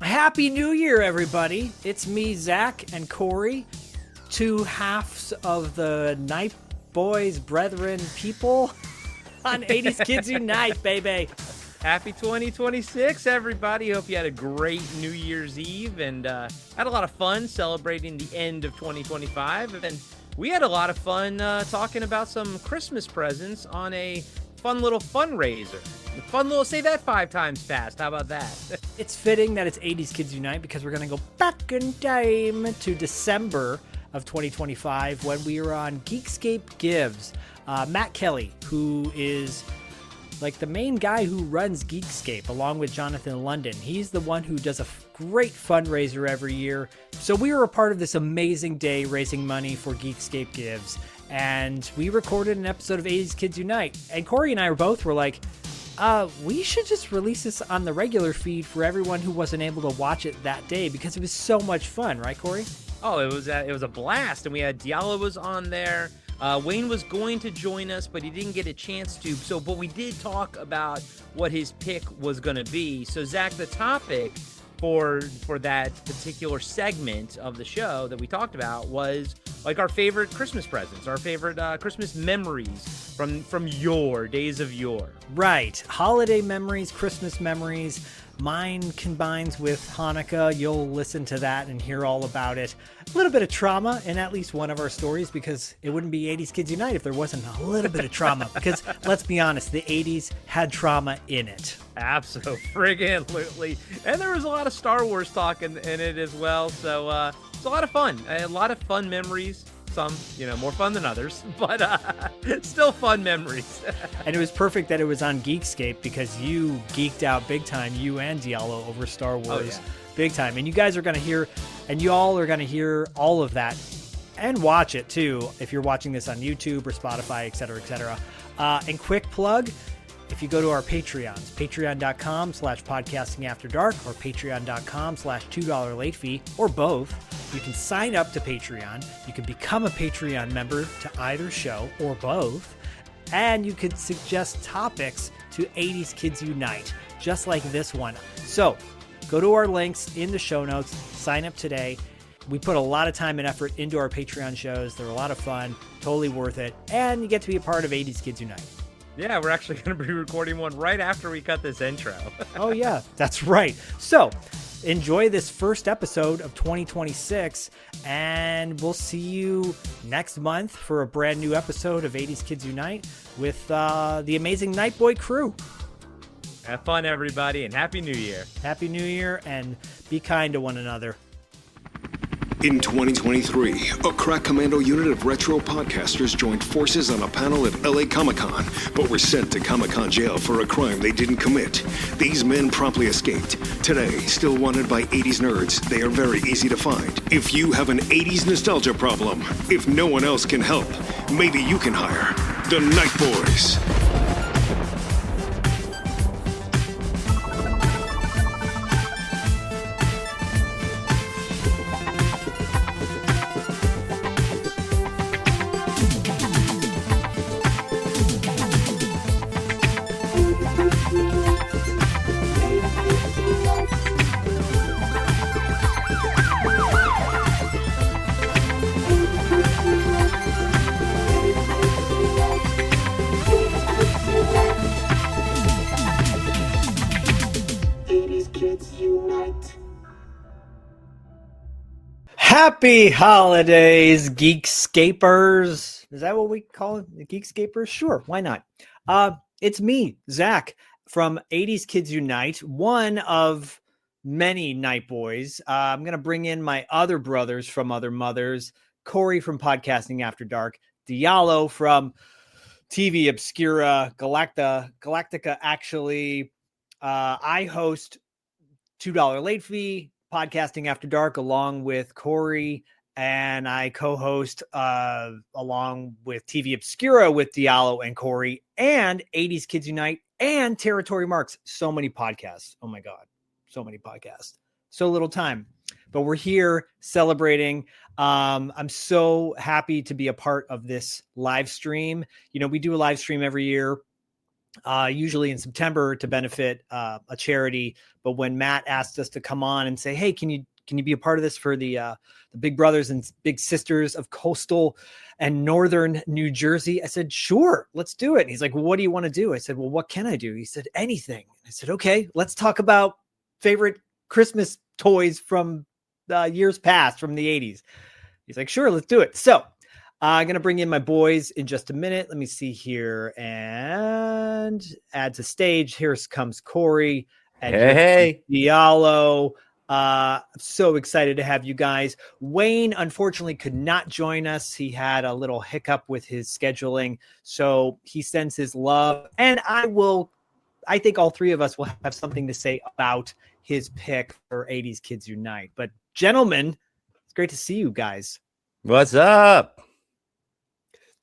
Happy New Year, everybody. It's me, Zach, and Corey, two halves of the Night Boys, brethren, people on 80s Kids Unite, baby. Happy 2026, everybody. Hope you had a great New Year's Eve and had a lot of fun celebrating the end of 2025. And we had a lot of fun talking about some Christmas presents on a fun little fundraiser. Say that 5 times fast. How about that? It's fitting that it's 80s Kids Unite because we're going to go back in time to December of 2025 when we were on Geekscape Gives. Matt Kelly, who is like the main guy who runs Geekscape along with Jonathan London. He's the one who does a great fundraiser every year. So we were a part of this amazing day raising money for Geekscape Gives. And we recorded an episode of 80s Kids Unite. And Corey and I were like, we should just release this on the regular feed for everyone who wasn't able to watch it that day because it was so much fun, right, Corey? Oh, it was a blast. And we had Diallo was on there. Wayne was going to join us, but he didn't get a chance to. But we did talk about what his pick was going to be. So, Zach, the topic for that particular segment of the show that we talked about was like our favorite Christmas presents, our favorite Christmas memories from your days of yore. Right. Holiday memories, Christmas memories. Mine combines with Hanukkah. You'll listen to that and hear all about it. A little bit of trauma in at least one of our stories because it wouldn't be 80s Kids Unite if there wasn't a little bit of trauma. Because let's be honest, the 80s had trauma in it. Absolutely. And there was a lot of Star Wars talk in it as well. So it's a lot of fun. A lot of fun memories. Some, more fun than others, but still fun memories. And it was perfect that it was on Geekscape because you geeked out big time, you and Diallo, over Star Wars big time. And you guys are going to hear, and you all are going to hear all of that and watch it too if you're watching this on YouTube or Spotify, et cetera, et cetera. And quick plug, if you go to our Patreons, patreon.com/podcastingafterdark or patreon.com/$2 late fee, or both, you can sign up to Patreon. You can become a Patreon member to either show or both. And you could suggest topics to 80s Kids Unite, just like this one. So go to our links in the show notes, sign up today. We put a lot of time and effort into our Patreon shows. They're a lot of fun, totally worth it. And you get to be a part of 80s Kids Unite. Yeah, we're actually going to be recording one right after we cut this intro. Oh, yeah, that's right. So enjoy this first episode of 2026, and we'll see you next month for a brand new episode of 80s Kids Unite with the amazing Night Boy crew. Have fun, everybody, and Happy New Year. Happy New Year, and be kind to one another. In 2023, a crack commando unit of retro podcasters joined forces on a panel at LA Comic-Con, but were sent to Comic-Con jail for a crime they didn't commit. These men promptly escaped. Today, still wanted by 80s nerds, they are very easy to find. If you have an 80s nostalgia problem, if no one else can help, maybe you can hire the Night Boys. Happy holidays, Geekscapers. Is that what we call it? The Geekscapers? Sure, why not? It's me, Zach, from 80s Kids Unite, one of many Night Boys. I'm going to bring in my other brothers from other mothers, Corey from Podcasting After Dark, Diallo from TV Obscura, Galactica, actually. I host $2 late fee, Podcasting After Dark, along with Corey, and I co-host along with TV Obscura with Diallo and Corey, and 80s Kids Unite and Territory Marks. So many podcasts. Oh my God. So many podcasts. So little time. But we're here celebrating. I'm so happy to be a part of this live stream. You know, we do a live stream every year usually in September to benefit a charity. But when Matt asked us to come on and say, "Hey, can you be a part of this for the big brothers and big sisters of coastal and northern New Jersey?" I said, "Sure, let's do it." And he's like, "Well, what do you want to do?" I said, "Well, what can I do?" He said, "Anything." I said, "Okay, let's talk about favorite Christmas toys from years past, from the 80s. He's like, "Sure, let's do it." So I'm going to bring in my boys in just a minute. Let me see here and add to stage. Here comes Corey and Hey. Diallo. I'm so excited to have you guys. Wayne, unfortunately, could not join us. He had a little hiccup with his scheduling. So he sends his love. And I think all three of us will have something to say about his pick for 80s Kids Unite. But gentlemen, it's great to see you guys. What's up?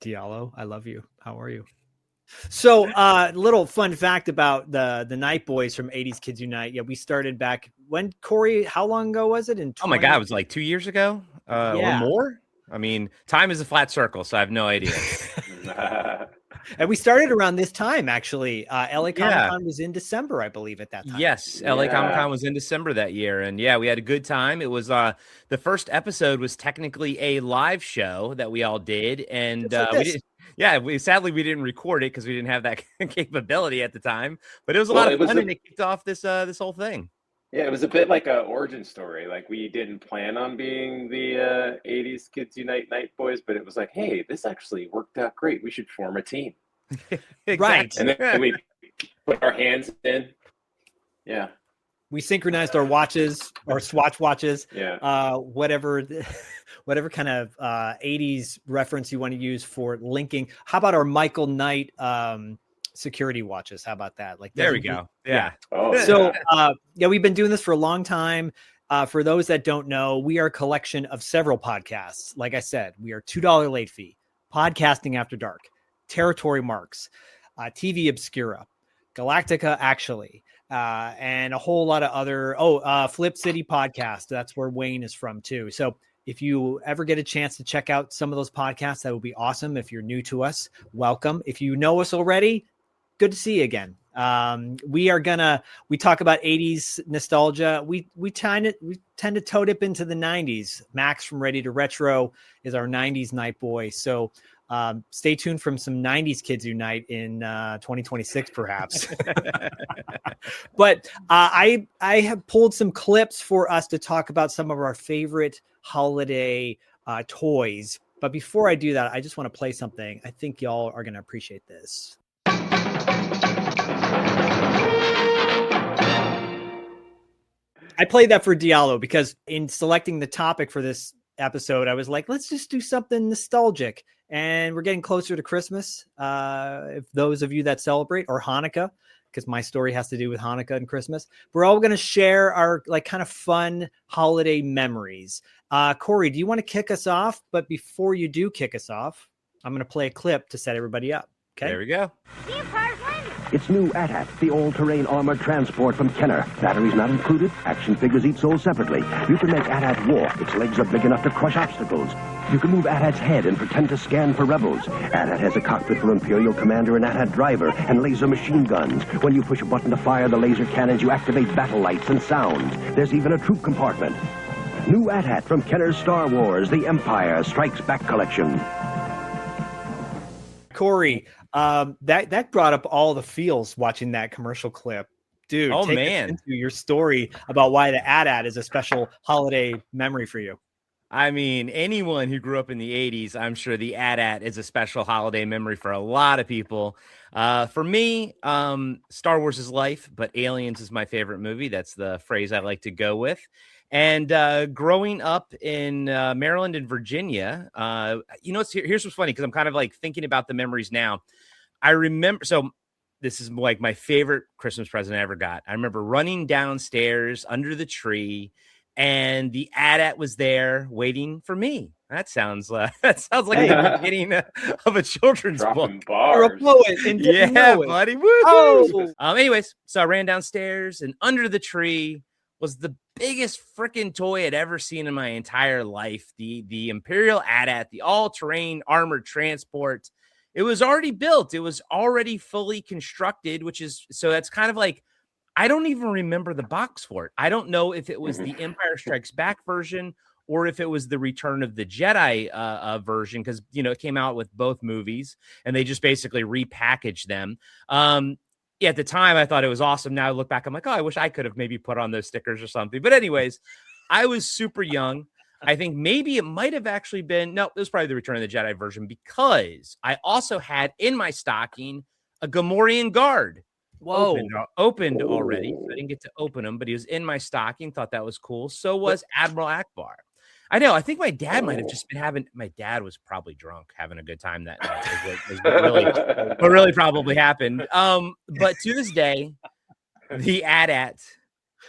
Diallo, I love you. How are you? So, little fun fact about the Night Boys from 80s Kids Unite. Yeah, we started back when, Corey, how long ago was it? Oh my God, it was like 2 years ago or more. I mean, time is a flat circle, so I have no idea. And we started around this time, actually. LA Comic-Con was in December, I believe, at that time. Yes, LA Comic-Con was in December that year. And yeah, we had a good time. It was the first episode was technically a live show that we all did. And we didn't, sadly we didn't record it because we didn't have that capability at the time. But it was a lot of fun, and it kicked off this whole thing. Yeah, it was a bit like an origin story. Like, we didn't plan on being the 80s Kids Unite Night Boys, but it was like, hey, this actually worked out great. We should form a team. Exactly. Right. And then we put our hands in. Yeah. We synchronized our watches, our Swatch watches. Yeah. Whatever kind of 80s reference you want to use for linking. How about our Michael Knight security watches? How about that? Like, there we go. Yeah. Oh, so we've been doing this for a long time. For those that don't know, we are a collection of several podcasts. Like I said, we are $2 late fee, Podcasting After Dark, Territory Marks, TV Obscura, Galactica Actually, and a whole lot of other Flip City Podcast. That's where Wayne is from too. So if you ever get a chance to check out some of those podcasts, that would be awesome. If you're new to us, welcome. If you know us already, good to see you again. We talk about 80s nostalgia. We tend to toe dip into the 90s. Max from Ready to Retro is our 90s night boy. So stay tuned from some 90s Kids Unite in 2026, perhaps. But I have pulled some clips for us to talk about some of our favorite holiday toys. But before I do that, I just want to play something. I think y'all are going to appreciate this. I played that for Diallo because in selecting the topic for this episode, I was like, let's just do something nostalgic. And we're getting closer to Christmas. If those of you that celebrate, or Hanukkah, because my story has to do with Hanukkah and Christmas, we're all going to share our kind of fun holiday memories. Corey, do you want to kick us off? But before you do kick us off, I'm going to play a clip to set everybody up. Okay. There we go. It's new AT-AT, the all-terrain armored transport from Kenner. Batteries not included, action figures each sold separately. You can make AT-AT walk. Its legs are big enough to crush obstacles. You can move AT-AT's head and pretend to scan for rebels. AT-AT has a cockpit for Imperial Commander and AT-AT driver and laser machine guns. When you push a button to fire the laser cannons, you activate battle lights and sounds. There's even a troop compartment. New AT-AT from Kenner's Star Wars, The Empire Strikes Back collection. Corey, that brought up all the feels watching that commercial clip. Dude, take us into your story about why the AT-AT is a special holiday memory for you. I mean, anyone who grew up in the 80s, I'm sure the AT-AT is a special holiday memory for a lot of people. For me, Star Wars is life, but Aliens is my favorite movie. That's the phrase I like to go with. And growing up in Maryland and Virginia, here's what's funny, because I'm kind of like thinking about the memories now. I remember, so this is like my favorite Christmas present I ever got. I remember running downstairs under the tree, and the AT-AT was there waiting for me. That sounds like the beginning of a children's book. Or a poet. Yeah, buddy. Woo-hoo! Anyways, so I ran downstairs, and under the tree was the biggest freaking toy I'd ever seen in my entire life. The Imperial AT-AT, the all-terrain armored transport. It was already built. It was already fully constructed, which is so that's kind of like I don't even remember the box for it. I don't know if it was the Empire Strikes Back version or if it was the Return of the Jedi version, because it came out with both movies and they just basically repackaged them. Yeah, at the time, I thought it was awesome. Now I look back, I'm like, oh, I wish I could have maybe put on those stickers or something. But anyways, I was super young. I think maybe it might have actually been, no, it was probably the Return of the Jedi version because I also had in my stocking a Gamorrean guard. Whoa. Opened already. I didn't get to open him, but he was in my stocking. Thought that was cool. So was Admiral Akbar. I know. I think my dad might have just been my dad was probably drunk, having a good time that night. Is what really probably happened. But to this day, the AT-AT,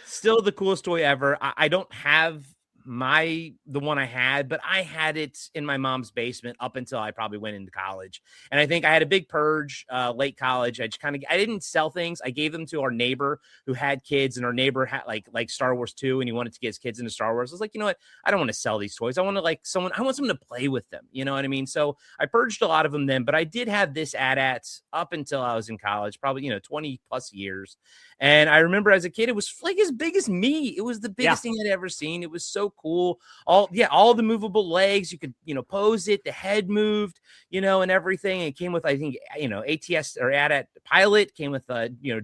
still the coolest toy ever. I don't have the one I had, but I had it in my mom's basement up until I probably went into college. And I think I had a big purge late college. I didn't sell things. I gave them to our neighbor who had kids, and our neighbor had like Star Wars 2, and he wanted to get his kids into Star Wars. I was like, you know what? I don't want to sell these toys. I want someone to play with them. You know what I mean? So I purged a lot of them then, but I did have this AT-AT up until I was in college, probably, 20 plus years. And I remember as a kid, it was like as big as me. It was the biggest thing I'd ever seen. It was so cool. All the movable legs. You could, pose it. The head moved, and everything. And it came with, I think, ATS or AT-AT pilot came with,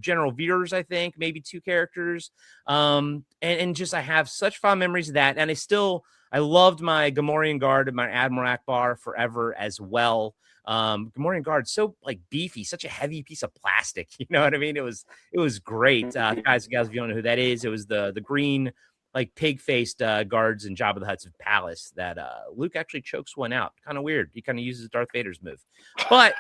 General Veers, I think, maybe 2 characters. And just I have such fond memories of that. And I loved my Gamorrean guard and my Admiral Akbar forever as well. Gamorrean guard, so like beefy, such a heavy piece of plastic. You know what I mean? It was great. Guys and gals, if you don't know who that is, it was the green, like pig-faced guards in Jabba the Hutt's palace that Luke actually chokes one out. Kind of weird. He kind of uses Darth Vader's move. But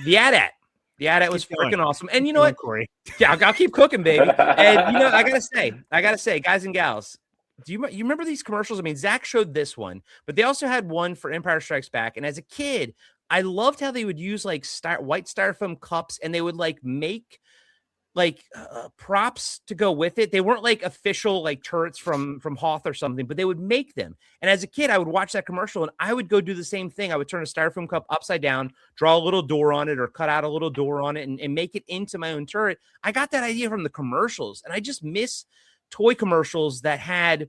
the AT-AT was freaking awesome. And you know what, Corey? Yeah, I'll keep cooking, baby. And I gotta say, guys and gals, you remember these commercials? I mean, Zach showed this one, but they also had one for Empire Strikes Back. And as a kid, I loved how they would use like white styrofoam cups, and they would like make props to go with it. They weren't like official like turrets from Hoth or something, but they would make them. And as a kid, I would watch that commercial and I would go do the same thing. I would turn a styrofoam cup upside down, draw a little door on it or cut out a little door on it and make it into my own turret. I got that idea from the commercials, and I just miss toy commercials that had,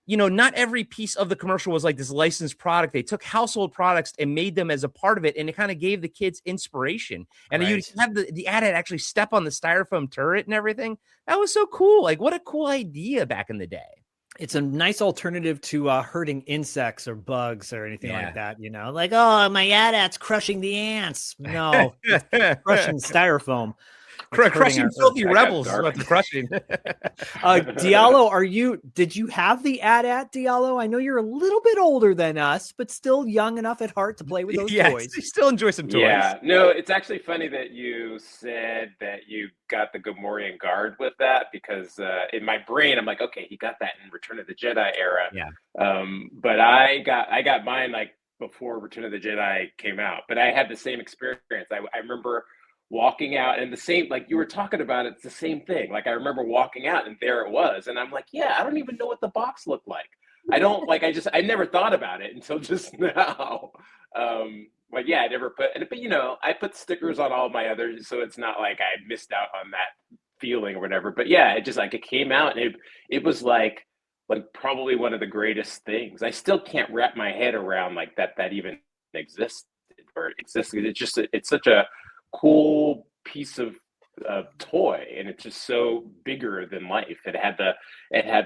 not every piece of the commercial was like this licensed product. They took household products and made them as a part of it. And it kind of gave the kids inspiration. And you'd have the AT-AT actually step on the styrofoam turret and everything. That was so cool. Like, what a cool idea back in the day. It's a nice alternative to hurting insects or bugs or anything like that. Like, oh, my AT-AT's crushing the ants. No, it's crushing styrofoam. Crushing filthy rebels. Crushing. Diallo, did you have the AT-AT, Diallo? I know you're a little bit older than us, but still young enough at heart to play with those toys. You still enjoy some toys. Yeah, no, it's actually funny that you said that you got the Gamorrean guard with that, because in my brain, I'm like, okay, he got that in Return of the Jedi era. Yeah. But I got mine like before Return of the Jedi came out, but I had the same experience. I remember walking out, and the same, like you were talking about, it's the same thing. Like I remember walking out and there it was, and I'm like, yeah, I don't even know what the box looked like. I never thought about it until just now. But yeah, I never put, but I put stickers on all my others, so it's not like I missed out on that feeling or whatever. But yeah, it just like it came out, and it was like probably one of the greatest things. I still can't wrap my head around like that even existed or existed. It's such a cool piece of toy, and it's just so bigger than life. It had the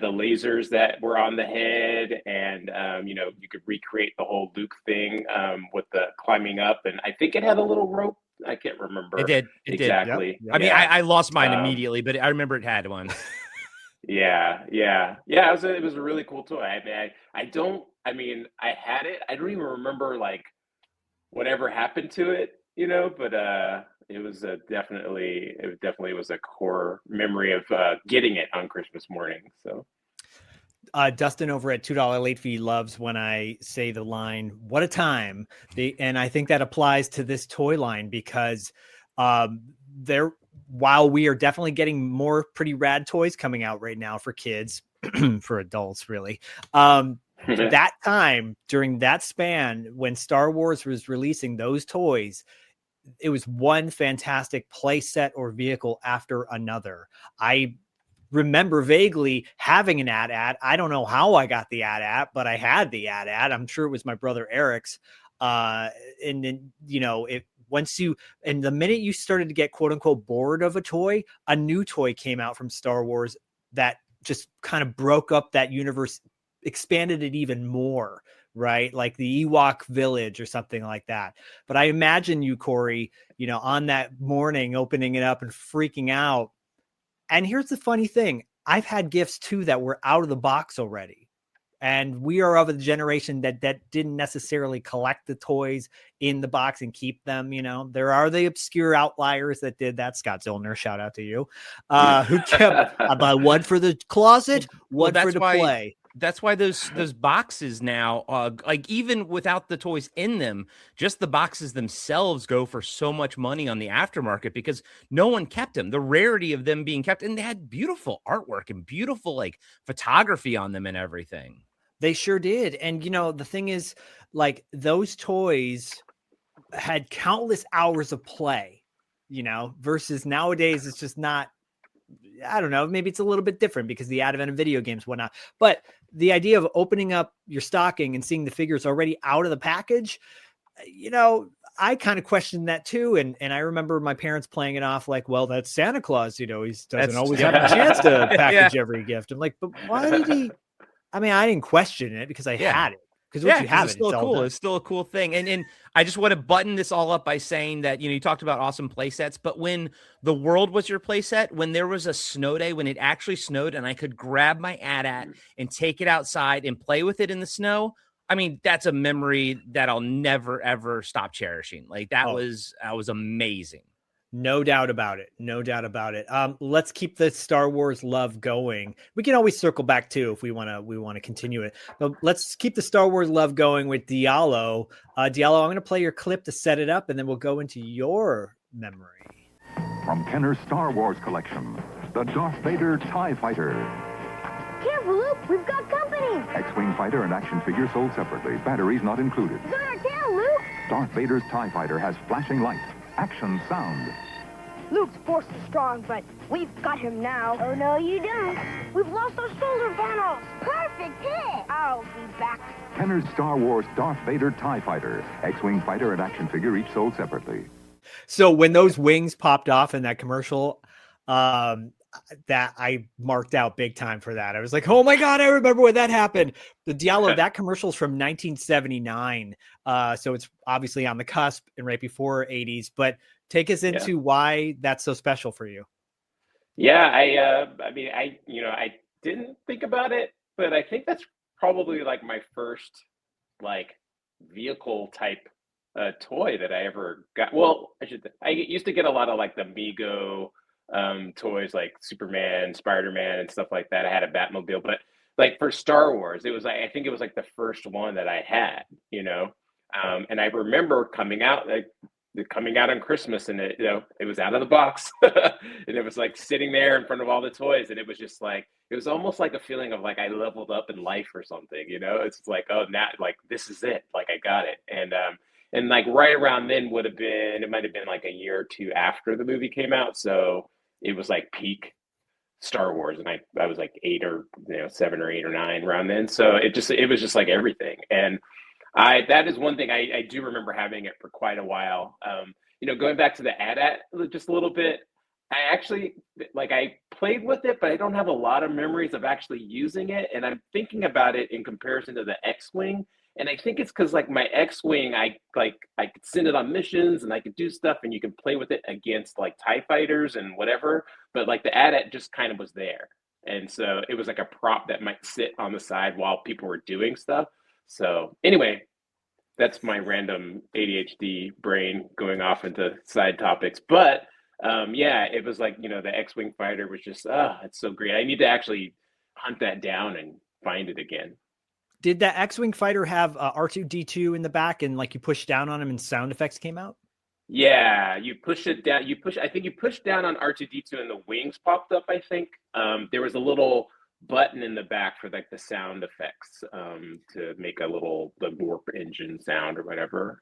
lasers that were on the head, and you could recreate the whole Luke thing with the climbing up, and I think it had a little rope. I can't remember. It did exactly. Yep. I mean, I lost mine immediately, but I remember it had one. Yeah. It was a really cool toy. I had it. I don't even remember like whatever happened to it. But it was definitely was a core memory of getting it on Christmas morning. So Dustin over at $2 Late Fee loves when I say the line, "What a time!" And I think that applies to this toy line, because while we are definitely getting more pretty rad toys coming out right now for kids, for adults really. That time, during that span when Star Wars was releasing those toys, it was one fantastic play set or vehicle after another. I remember vaguely having an AT-AT. I don't know how I got the AT-AT, but I had the AT-AT. I'm sure it was my brother Eric's. And then, and the minute you started to get quote unquote bored of a toy, a new toy came out from Star Wars that just kind of broke up that universe, expanded it even more, right? Like the Ewok Village or something like that. But I imagine you, Corey, on that morning, opening it up and freaking out. And here's the funny thing. I've had gifts too that were out of the box already. And we are of a generation that didn't necessarily collect the toys in the box and keep them. There are the obscure outliers that did that. Scott Zillner, shout out to you, who kept about one for the closet, one for the play. That's why those boxes now, like even without the toys in them, just the boxes themselves go for so much money on the aftermarket because no one kept them. The rarity of them being kept, and they had beautiful artwork and beautiful like photography on them and everything. They sure did. And, the thing is, like, those toys had countless hours of play, versus nowadays it's just not, I don't know, maybe it's a little bit different because the advent of video games, whatnot. But the idea of opening up your stocking and seeing the figures already out of the package, I kind of questioned that too. And I remember my parents playing it off like, well, that's Santa Claus, he doesn't always have a chance to package every gift. I'm like, but why did he? I mean, I didn't question it because I had it. Because once you have it's still cool. It's still a cool thing. And I just want to button this all up by saying that, you talked about awesome play sets, but when the world was your play set, when there was a snow day, when it actually snowed and I could grab my AT-AT and take it outside and play with it in the snow, I mean, that's a memory that I'll never, ever stop cherishing. Like that was amazing. No doubt about it. No doubt about it. Let's keep the Star Wars love going. We can always circle back too if we want to continue it. But let's keep the Star Wars love going with Diallo. Diallo, I'm going to play your clip to set it up, and then we'll go into your memory. From Kenner's Star Wars collection, the Darth Vader TIE Fighter. Careful, Luke, we've got company. X-Wing fighter and action figure sold separately. Batteries not included. It's on our tail, Luke. Darth Vader's TIE Fighter has flashing lights, action sound. Luke's force is strong, but we've got him now. Oh, no, you don't. We've lost our solar panels. Perfect hit. I'll be back. Kenner's Star Wars Darth Vader TIE Fighter. X-Wing fighter and action figure each sold separately. So when those wings popped off in that commercial, that I marked out big time for that. I was like, oh my God, I remember when that happened. The Diallo, that commercial is from 1979. So it's obviously on the cusp and right before 80s, but take us into why that's so special for you. Yeah. I didn't think about it, but I think that's probably like my first like vehicle type toy that I ever got. Well, I used to get a lot of like the Mego toys like Superman, Spider-Man, and stuff like that. I had a Batmobile, but like for Star Wars, it was like, I think it was like the first one that I had, and I remember coming out on Christmas, and it was out of the box and it was like sitting there in front of all the toys, and it was just like, it was almost like a feeling of like I leveled up in life or something, it's like, oh, now like this is it, like I got it. And like right around then it might have been like a year or two after the movie came out, so it was like peak Star Wars, and I was like 7 or 8 or 9 around then. So it was just like everything. And that is one thing I do remember having it for quite a while. Going back to the AT-AT just a little bit, I actually I played with it, but I don't have a lot of memories of actually using it. And I'm thinking about it in comparison to the X-Wing. And I think it's because like my X-Wing, I could send it on missions and I could do stuff, and you can play with it against like TIE fighters and whatever. But like the AT-AT just kind of was there. And so it was like a prop that might sit on the side while people were doing stuff. So anyway, that's my random ADHD brain going off into side topics. But it was like, the X-Wing fighter was just, it's so great. I need to actually hunt that down and find it again. Did that X-Wing fighter have R2-D2 in the back, and like you push down on him and sound effects came out? Yeah, you push it down. I think you push down on R2-D2 and the wings popped up, I think. There was a little button in the back for like the sound effects to make the warp engine sound or whatever.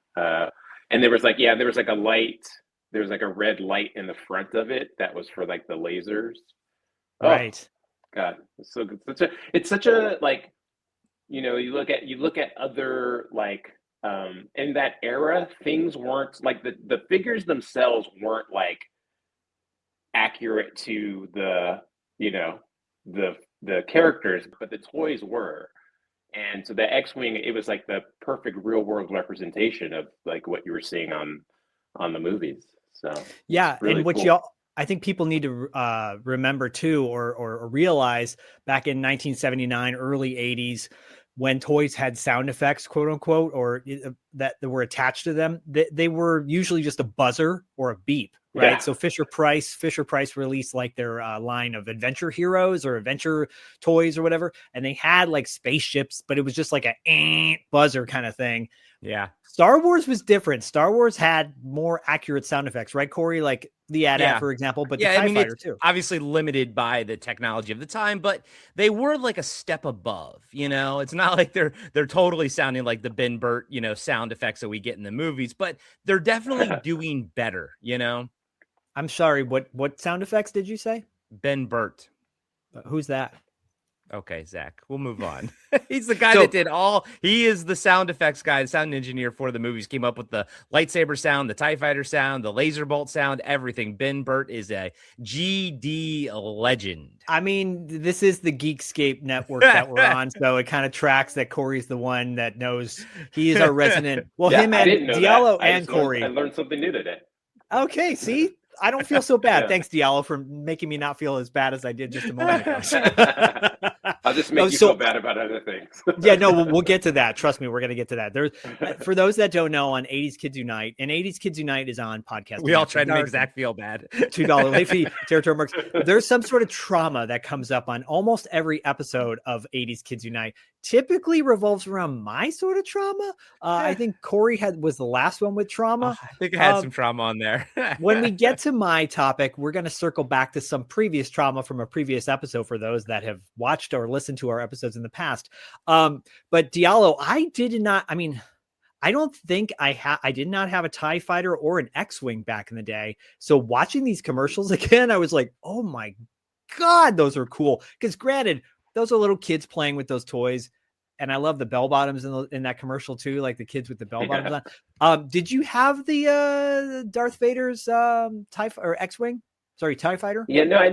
And there was like, yeah, there was like a light. There was like a red light in the front of it that was for like the lasers. Oh Right. God, it's so good. It's such a like, you look at other like in that era, things weren't like the figures themselves weren't like accurate to you know the characters, but the toys were. And so the X-wing, it was like the perfect real world representation of like what you were seeing on the movies. So Yeah, really and what cool. I think people need to remember too, or realize back in 1979, early 80s, when toys had sound effects, quote unquote, or that were attached to them, they were usually just a buzzer or a beep, right? Yeah. So Fisher Price released like their line of adventure heroes or adventure toys or whatever, and they had like spaceships, but it was just like a buzzer kind of thing. Yeah. Star Wars was different. Star Wars had more accurate sound effects, right, Corey? Like the AT-AT, Yeah. for example, but the Yeah, I TIE mean, Fighter it's too. obviously limited by the technology of the time, but they were like a step above, you know? It's not like they're totally sounding like the Ben Burt, sound effects that we get in the movies, but they're definitely doing better, you know? I'm sorry, what sound effects did you say? Ben Burt. Who's that? Okay, Zach, we'll move on. He's the guy So he is the sound effects guy, the sound engineer for the movies, came up with the lightsaber sound, the TIE fighter sound, the laser bolt sound, everything. Ben Burt is a GD legend. I mean, this is the Geekscape network that we're on, so it kind of tracks that Corey's the one that knows. He is our resident. Well, Yeah, him I and didn't know Diallo that. I and just learned, Corey. I learned something new today. Okay, see, I don't feel so bad. Yeah. Thanks, Diallo, for making me not feel as bad as I did just a moment ago. I'll just make you So feel bad about other things. yeah, no, we'll get to that. Trust me, we're going to get to that. There's for those that don't know, on 80s Kids Unite, and 80s Kids Unite is on podcast. We all try to make Zach feel bad. $2 late fee, territory marks. There's some sort of trauma that comes up on almost every episode of 80s Kids Unite. Typically revolves around my sort of trauma. I think Corey was the last one with trauma. I think I had some trauma on there. When we get to my topic, we're going to circle back to some previous trauma from a previous episode for those that have watched or listened to our episodes in the past. But Diallo, I don't think I did not have a TIE fighter or an X-Wing back in the day. So watching these commercials again, I was like, oh my God, those are cool. Because granted, those are little kids playing with those toys. And I love the bell bottoms in that commercial too, like the kids with the bell bottoms on. Did you have the Darth Vader's TIE or X-Wing? Sorry, TIE fighter? Yeah, no, I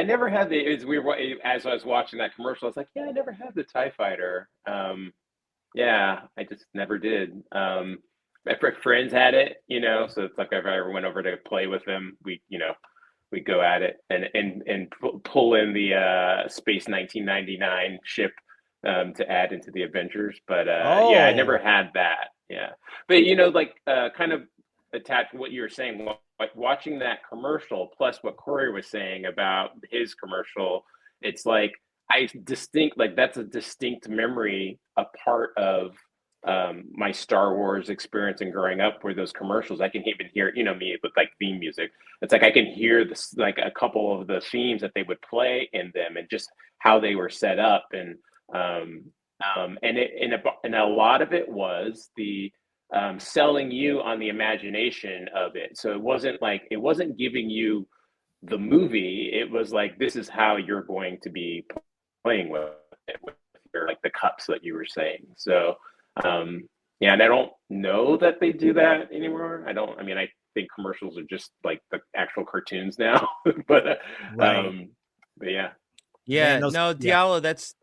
never had the. It was weird. As I was watching that commercial, I was like, yeah, I never had the TIE fighter. Yeah, I just never did. My friends had it, so it's like if I ever went over to play with them, we go at it and pull in the Space 1999 ship to add into the adventures. But yeah, I never had that. Yeah, but kind of attached to what you were saying, like watching that commercial plus what Corey was saying about his commercial, it's like that's a distinct memory, a part of my Star Wars experience and growing up, where those commercials, I can even hear, me with like theme music. It's like I can hear this, like a couple of the themes that they would play in them, and just how they were set up, and a lot of it was the selling you on the imagination of it. So it wasn't giving you the movie. It was like, this is how you're going to be playing with it, with your, like the cups that you were saying. So yeah, and I don't know that they do that anymore. I think commercials are just like the actual cartoons now. but Right. but yeah. Yeah, Man, no, Diallo, that's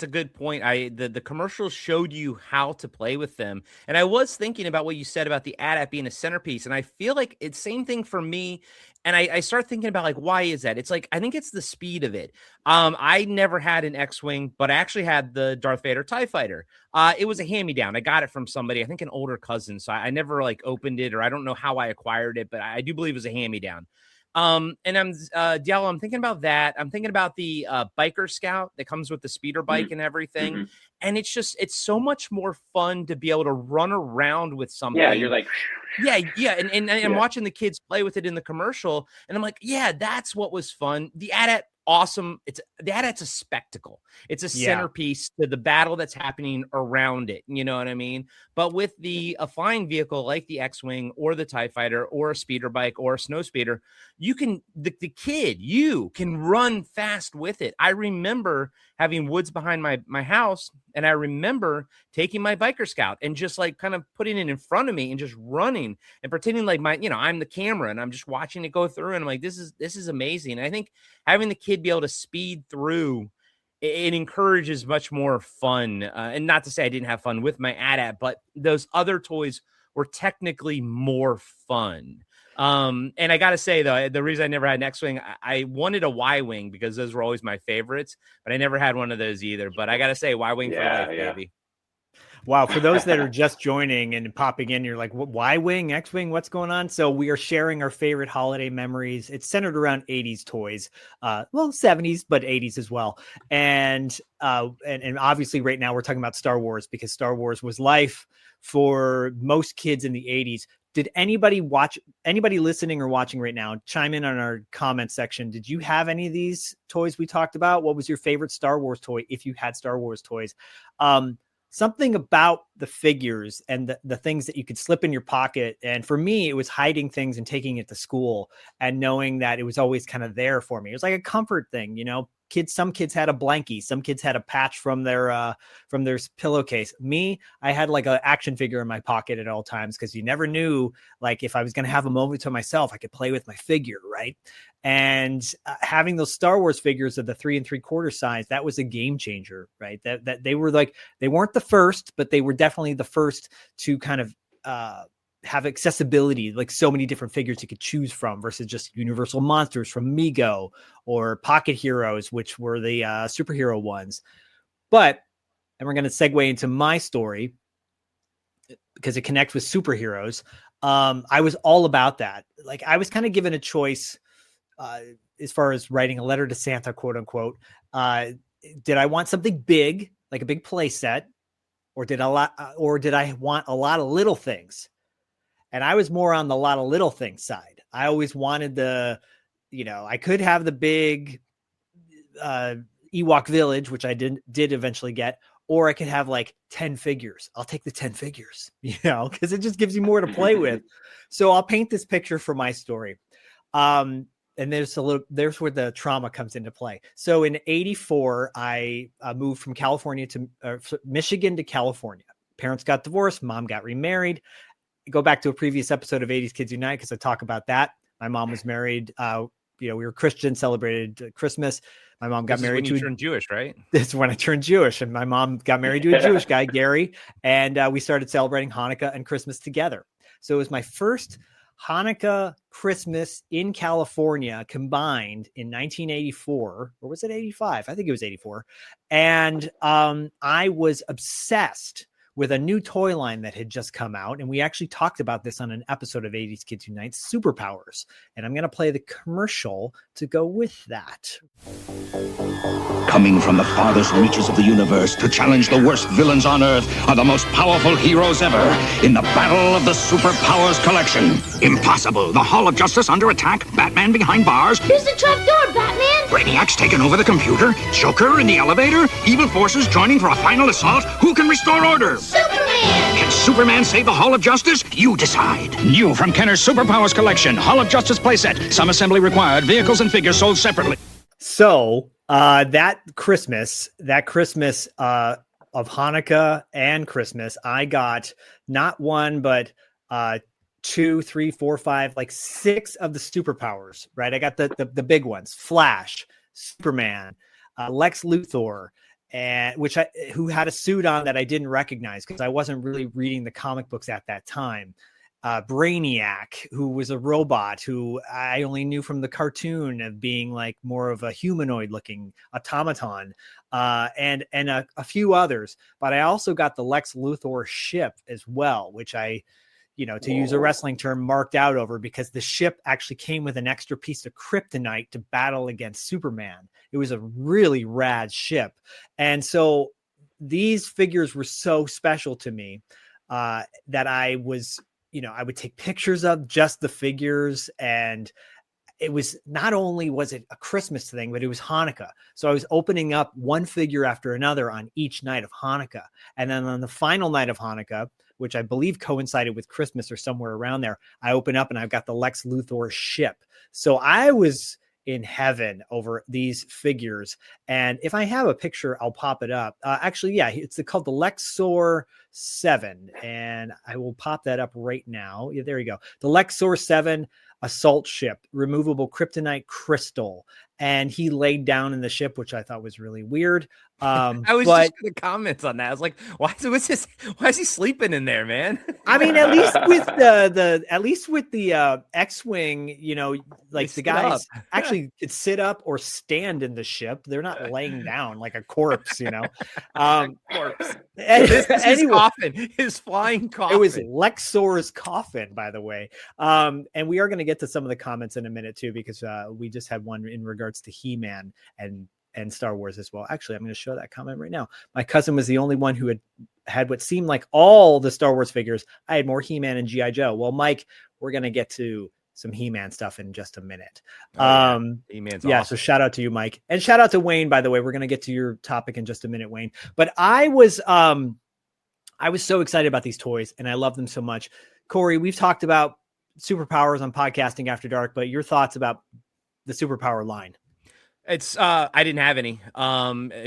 a good point. The commercials showed you how to play with them. And I was thinking about what you said about the AT-AT being a centerpiece. And I feel like it's same thing for me. And I start thinking about, like, why is that? It's like, I think it's the speed of it. I never had an X-Wing, but I actually had the Darth Vader TIE fighter. It was a hand-me-down. I got it from somebody, I think an older cousin. So I never like opened it, or I don't know how I acquired it, but I do believe it was a hand-me-down. And I'm Diallo, I'm thinking about that. I'm thinking about the biker scout that comes with the speeder bike and everything. Mm-hmm. And it's so much more fun to be able to run around with something. Yeah, you're like, yeah. And I'm watching the kids play with it in the commercial, and I'm like, yeah, that's what was fun. The AT-AT awesome. It's a spectacle. It's a centerpiece to the battle that's happening around it. You know what I mean? But with a flying vehicle like the X-Wing or the TIE Fighter or a speeder bike or a snow speeder, you can, you can run fast with it. I remember having woods behind my house, and I remember taking my biker scout and just like kind of putting it in front of me and just running and pretending like I'm the camera and I'm just watching it go through. And I'm like, this is amazing. And I think having the kid be able to speed through, it encourages much more fun. And not to say I didn't have fun with my AT-AT, but those other toys were technically more fun. And I got to say, though, the reason I never had an X-Wing, I wanted a Y-Wing because those were always my favorites, but I never had one of those either. But I got to say, Y-Wing for life, baby. Wow. For those that are just joining and popping in, you're like, Y-Wing, X-Wing, what's going on? So we are sharing our favorite holiday memories. It's centered around 80s toys, 70s, but 80s as well. And obviously right now we're talking about Star Wars because Star Wars was life for most kids in the 80s. Did anybody listening or watching right now chime in on our comment section? Did you have any of these toys we talked about? What was your favorite Star Wars toy if you had Star Wars toys? Something about the figures and the things that you could slip in your pocket. And for me, it was hiding things and taking it to school and knowing that it was always kind of there for me. It was like a comfort thing, some kids had a blankie, some kids had a patch from their pillowcase. Me, I had like an action figure in my pocket at all times because you never knew, like, if I was going to have a moment to myself, I could play with my figure, right? And having those Star Wars figures of the 3 3/4 size, that was a game changer, right? That they were like, they weren't the first, but they were definitely the first to kind of have accessibility, like so many different figures you could choose from versus just Universal Monsters from Mego or Pocket Heroes, which were the superhero ones. And we're going to segue into my story because it connects with superheroes. I was all about that. Like, I was kind of given a choice as far as writing a letter to Santa, quote unquote. Did I want something big, like a big play set, or did I want a lot of little things? And I was more on the lot of little things side. I always wanted I could have the big Ewok village, which I did eventually get, or I could have like 10 figures. I'll take the 10 figures, because it just gives you more to play with. So I'll paint this picture for my story. And there's where the trauma comes into play. So in 84, I moved from California to Michigan to California. Parents got divorced. Mom got remarried. Go back to a previous episode of 80s Kids Unite because I talk about that. My mom was married. We were Christian, celebrated Christmas. My mom got married to turned Jewish, right? This is when I turned Jewish, and my mom got married to a Jewish guy, Gary, and we started celebrating Hanukkah and Christmas together. So it was my first Hanukkah, Christmas in California combined in 1984, or was it 85? I think it was 84. And I was obsessed with a new toy line that had just come out. And we actually talked about this on an episode of 80s Kids Unite, Superpowers. And I'm going to play the commercial to go with that. Coming from the farthest reaches of the universe to challenge the worst villains on Earth are the most powerful heroes ever in the Battle of the Superpowers Collection. Impossible. The Hall of Justice under attack. Batman behind bars. Here's the trapdoor, Batman! Brainiac's taken over the computer. Joker in the elevator. Evil forces joining for a final assault. Who can restore order? Superman! Can Superman save the Hall of Justice? You decide. New from Kenner's Superpowers Collection. Hall of Justice playset. Some assembly required. Vehicles and figures sold separately. So that Christmas of Hanukkah and Christmas, I got not one, but 2, 3, 4, 5, like 6 of the superpowers, right? I got the big ones: Flash, Superman, Lex Luthor, and who had a suit on that I didn't recognize because I wasn't really reading the comic books at that time. Brainiac, who was a robot who I only knew from the cartoon of being like more of a humanoid looking automaton, and a few others. But I also got the Lex Luthor ship as well, which I, to use a wrestling term, marked out over because the ship actually came with an extra piece of kryptonite to battle against Superman. It was a really rad ship. And so these figures were so special to me that I was, I would take pictures of just the figures, and it was not only was it a Christmas thing, but it was Hanukkah. So I was opening up one figure after another on each night of Hanukkah. And then on the final night of Hanukkah, which I believe coincided with Christmas or somewhere around there, I open up and I've got the Lex Luthor ship. So I was in heaven over these figures. And if I have a picture, I'll pop it up. Actually, yeah, it's called the Lexor 7. And I will pop that up right now. Yeah, there you go. The Lexor 7 assault ship, removable kryptonite crystal. And he laid down in the ship, which I thought was really weird. I was just going to comment on that. I was like, why is he sleeping in there, man? I mean, at least with the X-Wing, you know, like the guys actually could sit up or stand in the ship. They're not laying down like a corpse, you know. Corpse. This is his coffin, his flying coffin. It was Lexor's coffin, by the way. And we are going to get to some of the comments in a minute too, because we just had one in regards to He-Man and Star Wars as well. Actually, I'm going to show that comment right now. My cousin was the only one who had what seemed like all the Star Wars figures. I had more He-Man and G.I. Joe. Well, Mike, we're going to get to some He-Man stuff in just a minute. He-Man's awesome. So shout out to you, Mike, and shout out to Wayne, by the way. We're going to get to your topic in just a minute, Wayne. But I was so excited about these toys and I love them so much. Corey, we've talked about superpowers on Podcasting After Dark, but your thoughts about the superpower line? It's I didn't have any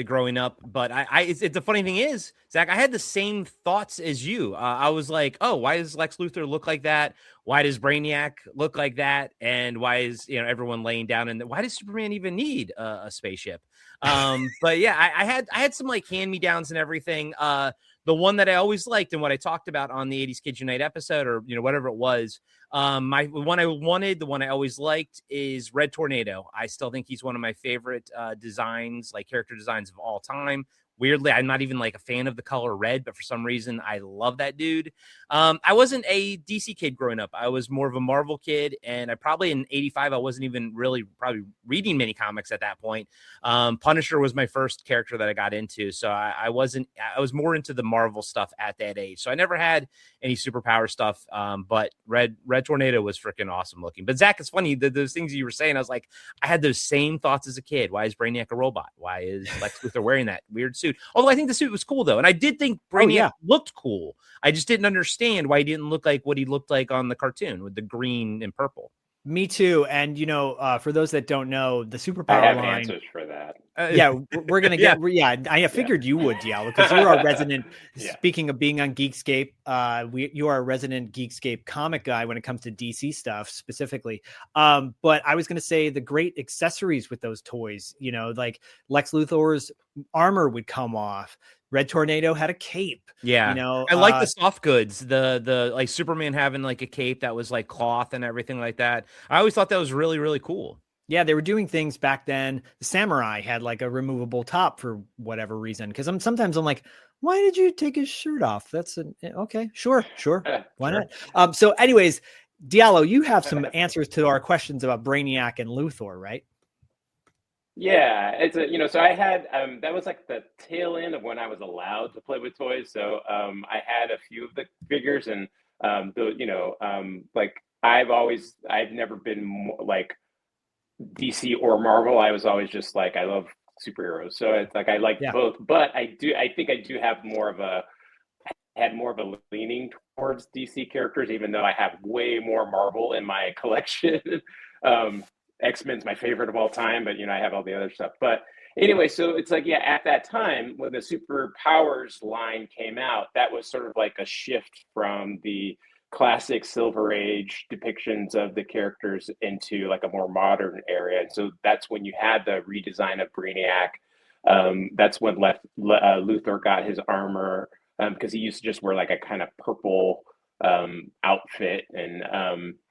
growing up, but it's the funny thing is, Zach, I had the same thoughts as you. I was like, oh, why does Lex Luthor look like that? Why does Brainiac look like that? And why is everyone laying down? And why does Superman even need a spaceship? But yeah, I had some like hand me downs and everything. The one that I always liked and what I talked about on the 80s Kids Unite episode, or whatever it was, the one I always liked is Red Tornado. I still think he's one of my favorite designs, like character designs of all time. Weirdly, I'm not even like a fan of the color red, but for some reason, I love that dude. I wasn't a DC kid growing up. I was more of a Marvel kid, and I probably in '85, I wasn't even really probably reading many comics at that point. Punisher was my first character that I got into, so I was more into the Marvel stuff at that age. So I never had any superpower stuff, but Red Tornado was freaking awesome looking. But Zach, it's funny, those things you were saying, I was like, I had those same thoughts as a kid. Why is Brainiac a robot? Why is Lex Luthor wearing that weird suit? Although I think the suit was cool though, and I did think Brainiac looked cool. I just didn't understand why he didn't look like what he looked like on the cartoon with the green and purple. Me too. And for those that don't know, the superpower I have line, answers for that. We're gonna get. I figured you would, Diallo, because you're our resident. Yeah. Speaking of being on Geekscape, you are a resident Geekscape comic guy when it comes to DC stuff specifically. But I was gonna say the great accessories with those toys. Like Lex Luthor's armor would come off. Red Tornado had a cape. Yeah. I like the soft goods, the like Superman having like a cape that was like cloth and everything like that. I always thought that was really, really cool. Yeah, they were doing things back then. The samurai had like a removable top for whatever reason. Because sometimes I'm like, why did you take his shirt off? That's okay, sure. Why not? So anyways, Diallo, you have some answers to our questions about Brainiac and Luthor, right? Yeah, so I had that was like the tail end of when I was allowed to play with toys. So I had a few of the figures, and like I've never been more, like DC or Marvel. I was always just like, I love superheroes, so it's like I like both. But I think I do have had more of a leaning towards DC characters, even though I have way more Marvel in my collection. X-Men's my favorite of all time, but I have all the other stuff. But anyway, so it's like, at that time when the superpowers line came out, that was sort of like a shift from the classic Silver Age depictions of the characters into like a more modern area. And so that's when you had the redesign of Brainiac. That's when Luthor got his armor, because he used to just wear like a kind of purple outfit, and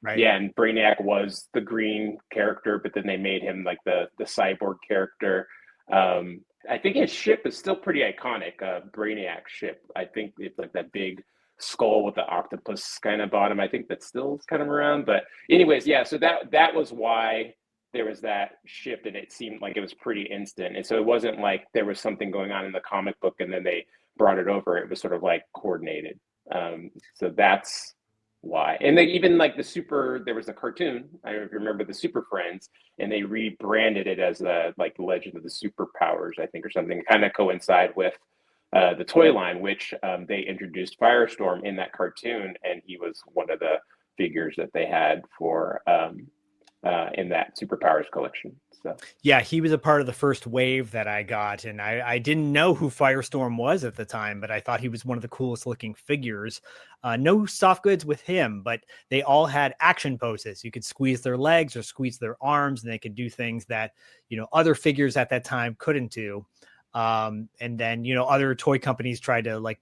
right. And Brainiac was the green character, but then they made him like the cyborg character. I think his ship is still pretty iconic. Brainiac ship, I think it's like that big skull with the octopus kind of bottom. I think that's still kind of around. But anyways, so that was why there was that shift, and it seemed like it was pretty instant. And so it wasn't like there was something going on in the comic book and then they brought it over. It was sort of like coordinated. So that's why. And they even like there was a cartoon. I don't know if you remember the Super Friends, and they rebranded it as the Legend of the Superpowers, I think, or something, kind of coincide with the toy line, which they introduced Firestorm in that cartoon, and he was one of the figures that they had for in that Superpowers collection. So yeah, he was a part of the first wave that I got, and I didn't know who Firestorm was at the time, but I thought he was one of the coolest looking figures. No soft goods with him, but they all had action poses. You could squeeze their legs or squeeze their arms, and they could do things that, you know, other figures at that time couldn't do. And then, you know, other toy companies tried to like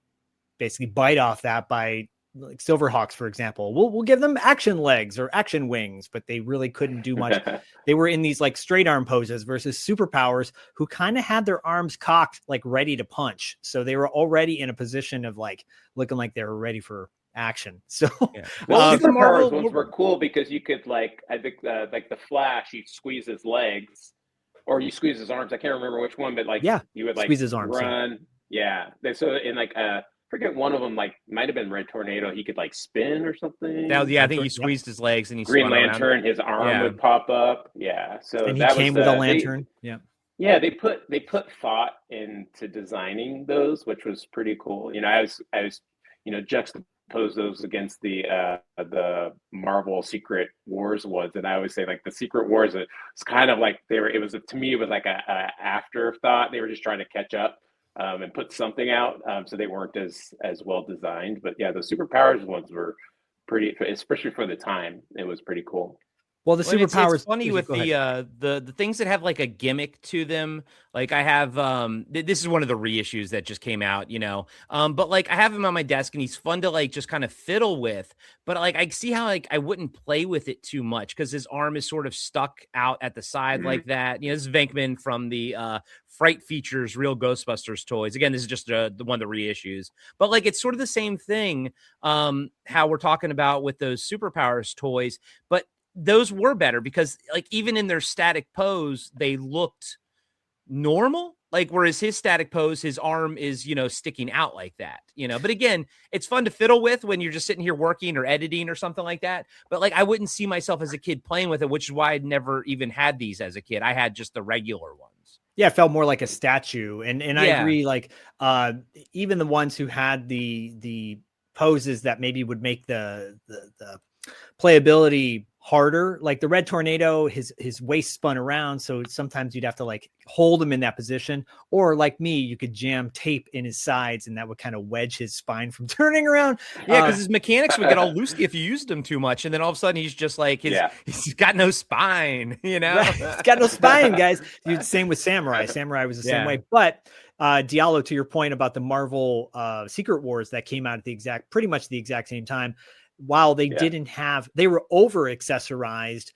basically bite off that by, like Silverhawks, for example. We'll give them action legs or action wings, but they really couldn't do much. They were in these like straight arm poses versus Superpowers, who kind of had their arms cocked, like ready to punch. So they were already in a position of like looking like they were ready for action. So Yeah. well, Super Superpowers Marvel ones were cool because you could like, I think like the Flash, you squeeze his legs or you squeeze his arms. I can't remember which one, but like yeah, you would like squeeze his arms, run. Yeah. So in like forget one of them, like might have been Red Tornado. He could like spin or something. Now, yeah, I think he squeezed his legs and he Green spun Lantern, around. his arm Yeah. would pop up. Yeah. So and he that came was with a lantern. yeah, they put thought into designing those, which was pretty cool. You know, I was you know, juxtapose those against the Marvel Secret Wars ones, and I always say like the Secret Wars, it's kind of like it was to me it was like a afterthought. They were just trying to catch up and put something out, so they weren't as well designed. But yeah, the Superpowers ones were pretty, especially for the time. It was pretty cool. Well, the Superpowers. It's funny with the things that have like a gimmick to them. Like I have this is one of the reissues that just came out, you know. But like I have him on my desk and he's fun to like just kind of fiddle with. But like I see how like I wouldn't play with it too much because his arm is sort of stuck out at the side like that. You know, this is Venkman from the Fright Features Real Ghostbusters toys. Again, this is just the one of the reissues. But like it's sort of the same thing how we're talking about with those Superpowers toys, but those were better because like even in their static pose, they looked normal. Like, whereas his static pose, his arm is, you know, sticking out like that, you know, but again, it's fun to fiddle with when you're just sitting here working or editing or something like that. But like, I wouldn't see myself as a kid playing with it, which is why I'd never even had these as a kid. I had just the regular ones. Yeah, it felt more like a statue. And I agree, like even the ones who had the poses that maybe would make the playability harder, like the Red Tornado, his waist spun around, so sometimes you'd have to like hold him in that position, or like me, you could jam tape in his sides and that would kind of wedge his spine from turning around. Yeah, because his mechanics would get all loosey if you used him too much, and then all of a sudden he's just like he's got no spine, you know. Right. He's got no spine, guys. Same with Samurai. Samurai was the same way. But Diallo, to your point about the Marvel Secret Wars that came out at pretty much the exact same time, while they didn't have, they were over accessorized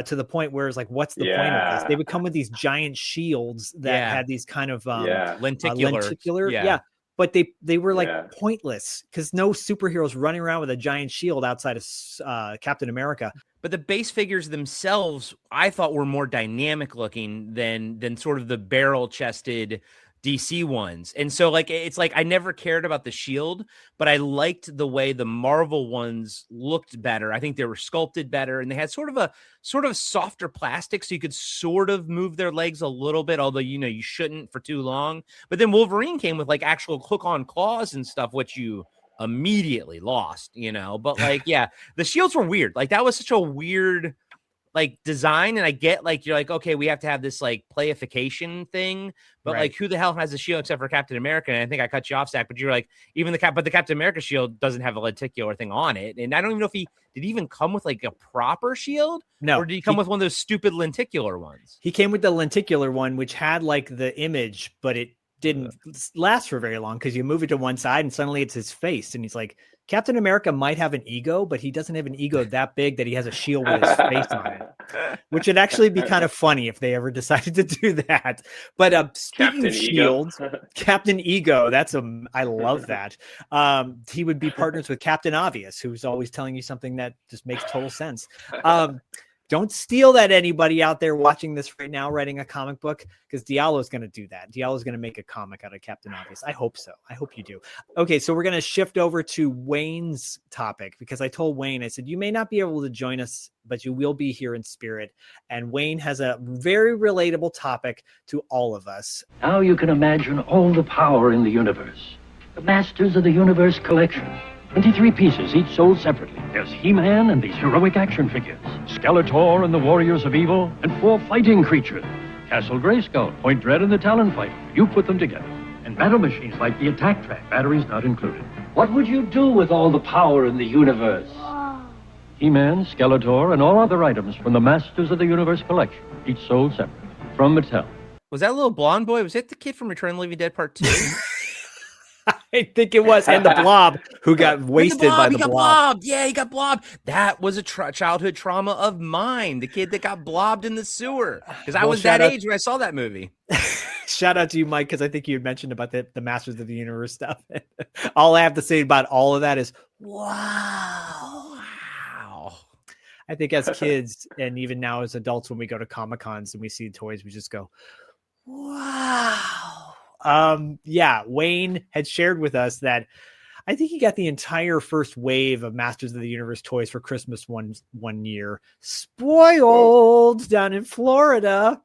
to the point where it's like, what's the point of this? They would come with these giant shields that had these kind of lenticular. But they were like pointless because no superheroes running around with a giant shield outside of Captain America. But the base figures themselves, I thought, were more dynamic looking than sort of the barrel chested DC ones. And so like it's like I never cared about the shield, but I liked the way the Marvel ones looked better. I think they were sculpted better and they had sort of softer plastic, so you could sort of move their legs a little bit, although you know you shouldn't for too long. But then Wolverine came with like actual hook-on claws and stuff, which you immediately lost, you know. But like yeah, the shields were weird. Like that was such a weird like design, and I get like you're like, okay, we have to have this like playification thing, but like who the hell has a shield except for Captain America? And I think I cut you off, Zach, but you're like, even the Captain America shield doesn't have a lenticular thing on it, and I don't even know if he even come with like a proper shield. No, or did he come with one of those stupid lenticular ones? He came with the lenticular one, which had like the image, but it didn't last for very long because you move it to one side and suddenly it's his face, and he's like, Captain America might have an ego, but he doesn't have an ego that big that he has a shield with his face on it, which would actually be kind of funny if they ever decided to do that. But speaking of shields, Captain Ego, I love that. He would be partners with Captain Obvious, who's always telling you something that just makes total sense. Don't steal that, anybody out there watching this right now, writing a comic book, because Diallo is going to do that. Diallo is going to make a comic out of Captain Obvious. I hope so. I hope you do. Okay, so we're going to shift over to Wayne's topic, because I told Wayne, I said, you may not be able to join us, but you will be here in spirit. And Wayne has a very relatable topic to all of us. Now you can imagine all the power in the universe. The Masters of the Universe collection. 23 pieces, each sold separately. There's He-Man and these heroic action figures. Skeletor and the Warriors of Evil, and 4 fighting creatures. Castle Grayskull, Point Dread, and the Talon Fighter. You put them together. And battle machines like the Attack Track, batteries not included. What would you do with all the power in the universe? He-Man, Skeletor, and all other items from the Masters of the Universe collection, each sold separately. From Mattel. Was that little blonde boy? Was it the kid from Return of the Living Dead Part 2? I think it was. And the Blob, who got wasted by the Blob. Yeah, he got blobbed. That was a childhood trauma of mine. The kid that got blobbed in the sewer. Because I was that age when I saw that movie. Shout out to you, Mike, because I think you had mentioned about the Masters of the Universe stuff. All I have to say about all of that is, wow. I think as kids, and even now as adults, when we go to Comic-Cons and we see toys, we just go, wow. Yeah, Wayne had shared with us that I think he got the entire first wave of Masters of the Universe toys for Christmas one year. Spoiled down in Florida.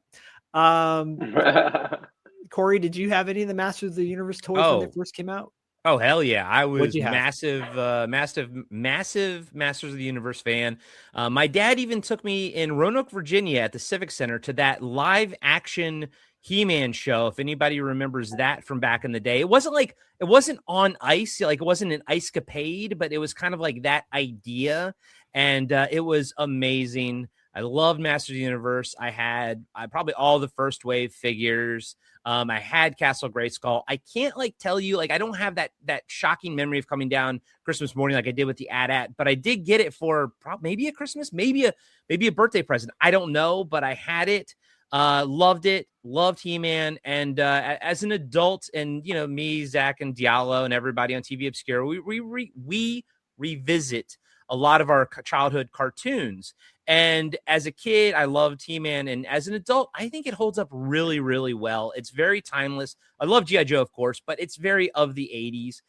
Corey, did you have any of the Masters of the Universe toys when they first came out? Oh, hell yeah. I was massive Masters of the Universe fan. My dad even took me in Roanoke, Virginia at the Civic Center to that live action He-Man show. If anybody remembers that from back in the day, it wasn't on ice. Like, it wasn't an ice-capade, but it was kind of like that idea. And it was amazing. I loved Masters of the Universe. I had probably all the first wave figures. I had Castle Grayskull. I can't tell you, I don't have that shocking memory of coming down Christmas morning like I did with the AT-AT, but I did get it for maybe a Christmas, maybe a birthday present. I don't know, but I had it. Loved it. Loved He-Man. And as an adult, and me, Zach, and Diallo, and everybody on TV Obscura, we revisit a lot of our childhood cartoons. And as a kid, I loved He-Man. And as an adult, I think it holds up really, really well. It's very timeless. I love G.I. Joe, of course, but it's very of the 80s.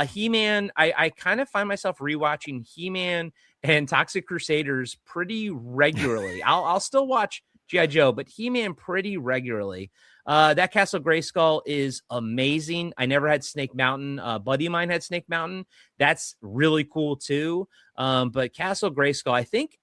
He-Man, I kind of find myself rewatching He-Man and Toxic Crusaders pretty regularly. I'll still watch G.I. Joe, but He-Man pretty regularly. That Castle Grayskull is amazing. I never had Snake Mountain. Buddy of mine had Snake Mountain. That's really cool too. But Castle Grayskull, I think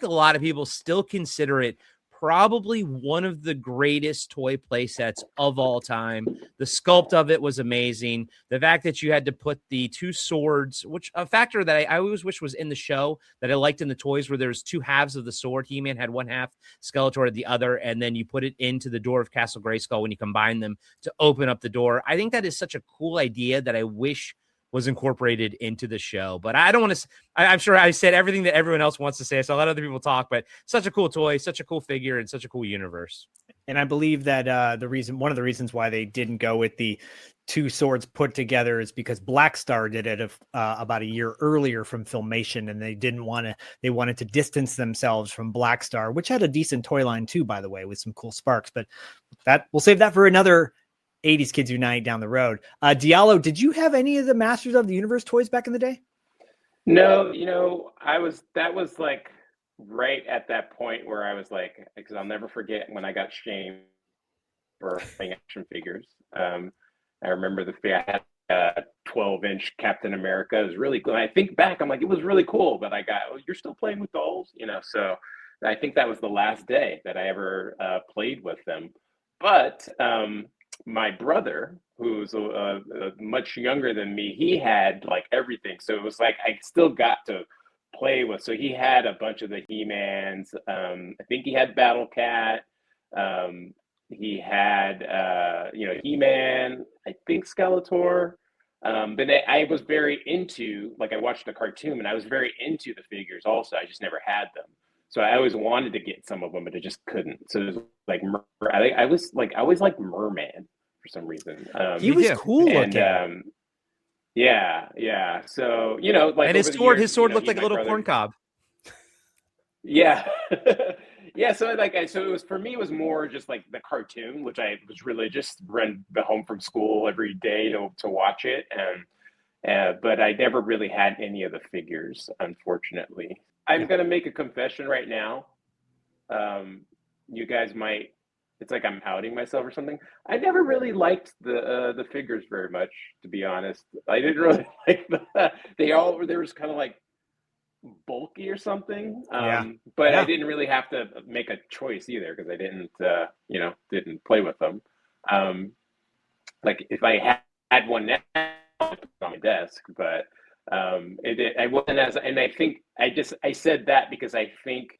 a lot of people still consider it probably one of the greatest toy play sets of all time. The sculpt of it was amazing. The fact that you had to put the 2 swords, which a factor that I always wish was in the show that I liked in the toys, where there's 2 halves of the sword. He-Man had one half, Skeletor had the other, and then you put it into the door of Castle Grayskull when you combine them to open up the door. I think that is such a cool idea that I wish was incorporated into the show. But I don't want to, I'm sure I said everything that everyone else wants to say. I saw a lot of other people talk, but such a cool toy, such a cool figure, and such a cool universe. And I believe that one of the reasons why they didn't go with the 2 swords put together is because Black Star did it about a year earlier from Filmation, and they wanted to distance themselves from Black Star, which had a decent toy line too, by the way, with some cool sparks. But that we'll save that for another 80s Kids Unite down the road. Diallo, did you have any of the Masters of the Universe toys back in the day? No, that was right at that point where I was because I'll never forget when I got shamed for playing action figures. I remember I had a 12-inch Captain America. It was really cool. And I think back, I'm it was really cool, but I got, you're still playing with dolls? So I think that was the last day that I ever played with them. But my brother, who's much younger than me, he had everything. So it was I still got to play with. So he had a bunch of the He-Mans. I think he had Battle Cat. He had, He-Man, I think Skeletor. But I was very into, I watched the cartoon and I was very into the figures also. I just never had them. So I always wanted to get some of them, but I just couldn't. So it was I always liked Merman for some reason. He was cool looking. Yeah. So, and his sword looked like a little corn cob. Yeah. Yeah, so so it was for me, it was more just like the cartoon, which I was religious, run home from school every day to watch it, and but I never really had any of the figures, unfortunately. I'm Yeah. gonna make a confession right now. You guys might, it's like I'm outing myself or something. I never really liked the figures very much, to be honest. I didn't really like they was kind of like bulky or something. Yeah. But I Yeah. didn't really have to make a choice either because I didn't, didn't play with them. Um, like if I had one now, I'd put it on my desk, but I wasn't as, and I said that because I think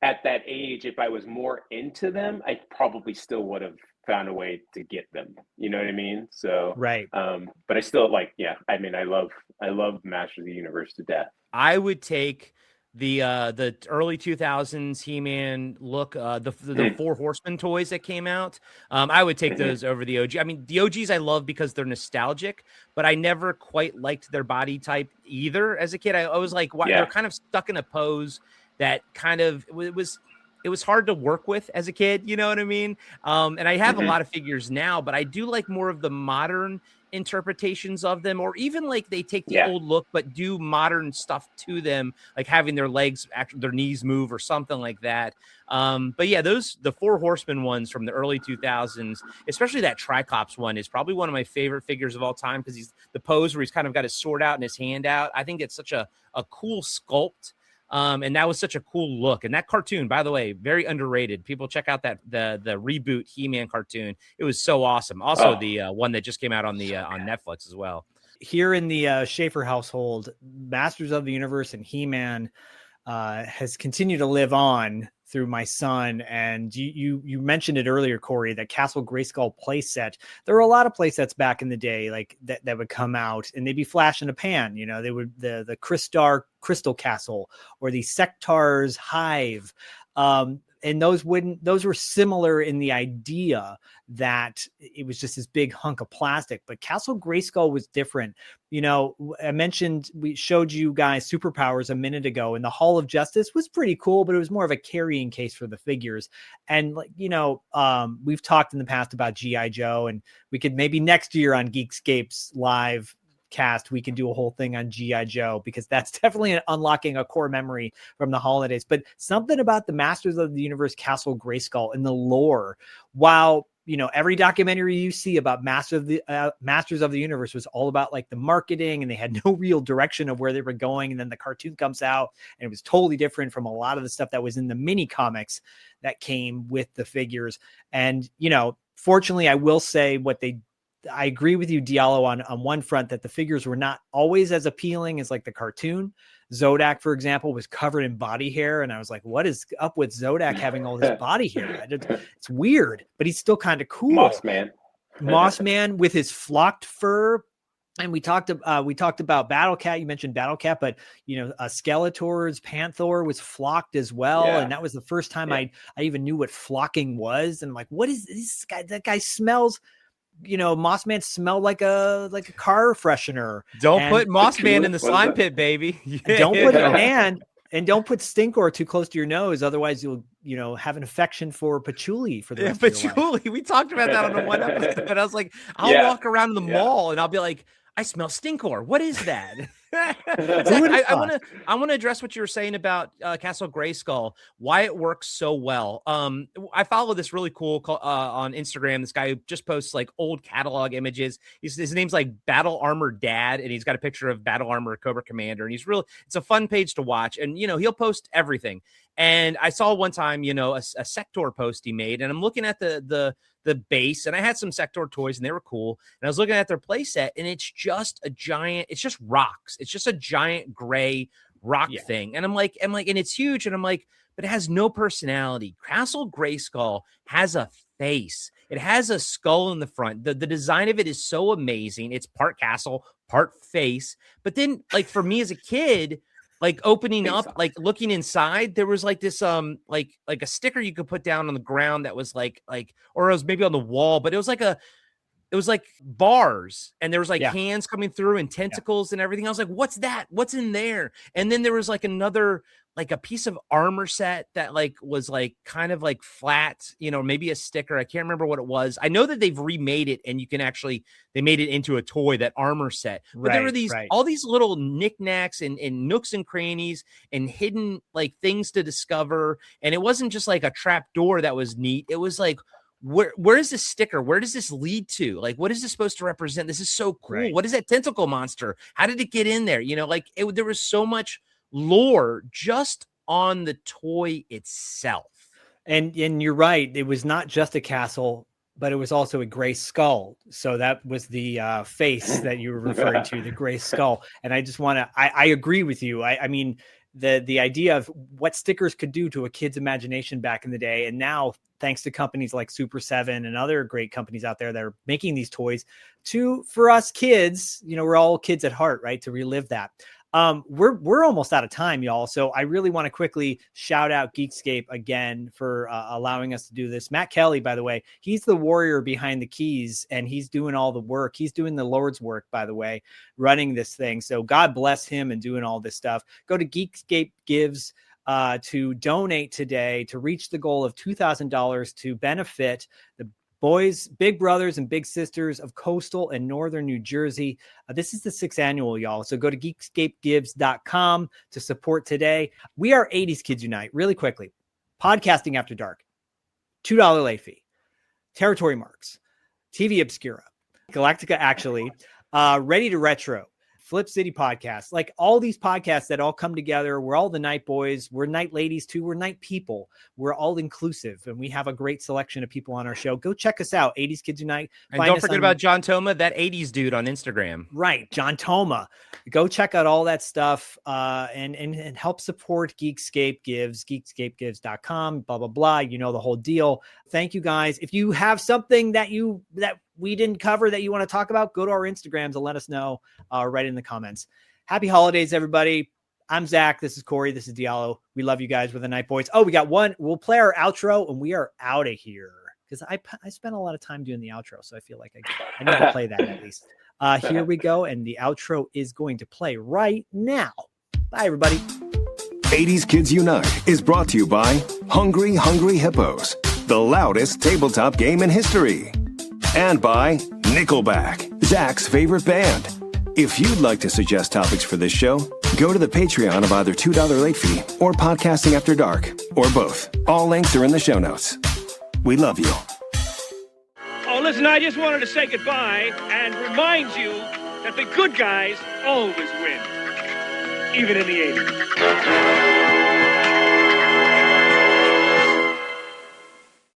at that age, if I was more into them, I probably still would have found a way to get them. You know what I mean? So, Right. but I still yeah. I mean, I love Masters of the Universe to death. I would take the early 2000s He-Man look, the Four Horsemen toys that came out. I would take those over the OG. I mean, the OGs I love because they're nostalgic, but I never quite liked their body type either as a kid. I was like, why they're kind of stuck in a pose that kind of it was hard to work with as a kid, you know what I mean? And I have a lot of figures now, but I do like more of the modern interpretations of them, or even like they take the old look but do modern stuff to them, like having their legs, their knees move or something like that. But yeah, the Four Horsemen ones from the early 2000s, especially that Tricops one, is probably one of my favorite figures of all time because he's the pose where he's kind of got his sword out and his hand out. I think it's such a cool sculpt. And that was such a cool look. And that cartoon, by the way, very underrated. People check out the reboot He-Man cartoon. It was so awesome. Also, the one that just came out on on Netflix as well. Here in the Schaefer household, Masters of the Universe and He-Man has continued to live on through my son. And you mentioned it earlier, Corey, that Castle Grayskull playset. There were a lot of playsets back in the day, like that would come out and they'd be flash in a pan. You know, they would the Crystar Crystal Castle or the Sectar's Hive. And those were similar in the idea that it was just this big hunk of plastic, but Castle Grayskull was different. You know, we showed you guys Superpowers a minute ago, and the Hall of Justice was pretty cool, but it was more of a carrying case for the figures. And like, you know, we've talked in the past about G.I. Joe, and we could maybe next year on Geekscape's live cast, we can do a whole thing on G.I. Joe, because that's definitely unlocking a core memory from the holidays. But something about the Masters of the Universe Castle Grayskull and the lore, while, you know, every documentary you see about Masters of the Universe was all about like the marketing, and they had no real direction of where they were going. And then the cartoon comes out and it was totally different from a lot of the stuff that was in the mini comics that came with the figures. And, you know, fortunately, I will say I agree with you, Diallo, on one front, that the figures were not always as appealing as like the cartoon. Zodak, for example, was covered in body hair, and I was like, what is up with Zodak having all this body hair? It's weird, but he's still kind of cool. Mossman with his flocked fur. And we talked about Battle Cat. You mentioned Battle Cat, but you know, Skeletor's Panther was flocked as well. Yeah. And that was the first time I even knew what flocking was. And I'm like, what is this guy? That guy smells, you know, Mossman smelled like a car freshener. Don't put Mossman in the slime pit, baby. Don't put and don't put Stinkor too close to your nose, otherwise you'll, you know, have an affection for patchouli for the rest of your life. We talked about that on the one episode, and I was like, I'll walk around the mall and I'll be like, I smell Stinkor. What is that? Zach, I want to address what you were saying about Castle Grayskull, why it works so well. I follow this really cool on Instagram, this guy who just posts like old catalog images. His name's like Battle Armor Dad, and he's got a picture of Battle Armor Cobra Commander, and it's a fun page to watch. And, you know, he'll post everything. And I saw one time, you know, a Sector post he made, and I'm looking at the base, and I had some Sector toys and they were cool. And I was looking at their play set, and it's just rocks. It's just a giant gray rock thing. And I'm like, and it's huge. And I'm like, but it has no personality. Castle Grayskull has a face. It has a skull in the front. The design of it is so amazing. It's part castle, part face. But then, like, for me as a kid, like opening up, like looking inside, there was like this, like a sticker you could put down on the ground that was like, or it was maybe on the wall, but it was like bars, and there was like hands coming through and tentacles and everything. I was like, what's that? What's in there? And then there was like another like a piece of armor set that like was like kind of like flat, you know, maybe a sticker. I can't remember what it was. I know that they've remade it and you can actually, they made it into a toy, that armor set. But there were these, all these little knickknacks and nooks and crannies and hidden like things to discover. And it wasn't just like a trap door that was neat. It was like, where is this sticker? Where does this lead to? Like, what is this supposed to represent? This is so cool. What is that tentacle monster? How did it get in there? You know, like there was so much lore just on the toy itself. And you're right. It was not just a castle, but it was also a gray skull. So that was the face that you were referring to, the gray skull. And I just want to, I agree with you. I mean, the idea of what stickers could do to a kid's imagination back in the day. And now, thanks to companies like Super 7 and other great companies out there that are making these toys for us kids, you know, we're all kids at heart, right? To relive that. We're almost out of time, y'all. So I really want to quickly shout out Geekscape again for allowing us to do this. Matt Kelly, by the way, he's the warrior behind the keys and he's doing all the work. He's doing the Lord's work, by the way, running this thing. So God bless him and doing all this stuff. Go to Geekscape Gives to donate today to reach the goal of $2,000 to benefit the boys, big brothers and big sisters of coastal and northern New Jersey. This is the 6th annual, y'all. So go to geekscapegives.com to support today. We are 80s Kids Unite. Really quickly, Podcasting After Dark, $2 late fee, Territory Marks, TV Obscura, Galactica Actually, Ready to Retro, Flip City Podcast, like all these podcasts that all come together. We're all the night boys. We're night ladies too. We're night people. We're all inclusive and we have a great selection of people on our show. Go check us out. 80s Kids Unite. And don't forget about John Toma, that 80s dude on Instagram. Right. John Toma. Go check out all that stuff and help support Geekscape Gives, geekscapegives.com, blah, blah, blah. You know, the whole deal. Thank you guys. If you have something that we didn't cover that you want to talk about, go to our Instagrams and let us know right in the comments. Happy holidays, everybody. I'm Zach. This is Corey. This is Diallo. We love you guys. With the Night Boys. Oh, we got one. We'll play our outro and we are out of here because I spent a lot of time doing the outro. So I feel like I need to play that at least. Here we go. And the outro is going to play right now. Bye, everybody. 80s Kids Unite is brought to you by Hungry Hungry Hippos, the loudest tabletop game in history. And by Nickelback, Zach's favorite band. If you'd like to suggest topics for this show, go to the Patreon of either $2 late fee or Podcasting After Dark, or both. All links are in the show notes. We love you. Oh, listen, I just wanted to say goodbye and remind you that the good guys always win, even in the 80s.